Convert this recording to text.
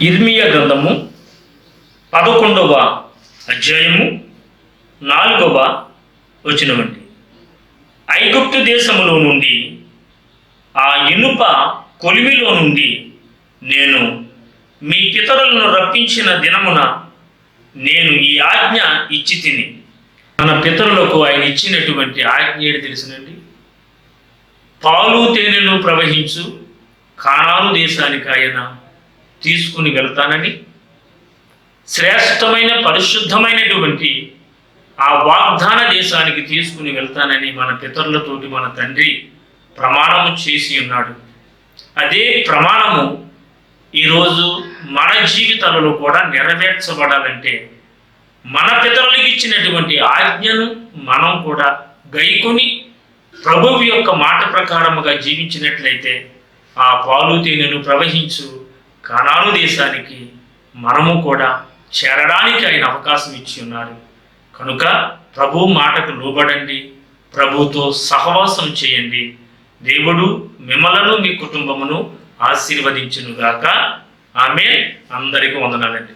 యిర్మీయా గ్రంథము 11వ అధ్యాయము 4వ వచనమండి. ఐగుప్తు దేశములో నుండి ఆ ఇనుప కొలిమిలో నుండి నేను మీ పితరులను రప్పించిన దినమున నేను ఈ ఆజ్ఞ ఇచ్చి తిని. మన పితరులకు ఆయన ఇచ్చినటువంటి ఆజ్ఞ ఏంటి తెలుసునండి? పాలు తేనెలు ప్రవహించు కానాను దేశానికి ఆయన తీసుకుని వెళ్తానని, శ్రేష్టమైన పరిశుద్ధమైనటువంటి ఆ వాగ్దాన దేశానికి తీసుకుని వెళ్తానని మన పితరులతోటి మన తండ్రి ప్రమాణము చేసి ఉన్నాడు. అదే ప్రమాణము ఈరోజు మన జీవితాలలో కూడా నెరవేర్చబడాలంటే మన పితరులకు ఇచ్చినటువంటి ఆజ్ఞను మనం కూడా గైకొని ప్రభువు యొక్క మాట ప్రకారముగా జీవించినట్లయితే ఆ పాలు తేనెలు ప్రవహించు కానాను దేశానికి మనము కూడా చేరడానికి ఆయన అవకాశం ఇచ్చి ఉన్నారు. కనుక ప్రభు మాటకు లోబడండి, ప్రభుతో సహవాసం చేయండి. దేవుడు మిమ్మలను మీ కుటుంబమును ఆశీర్వదించునుగాక. ఆమేన్. అందరికీ వందనాలండి.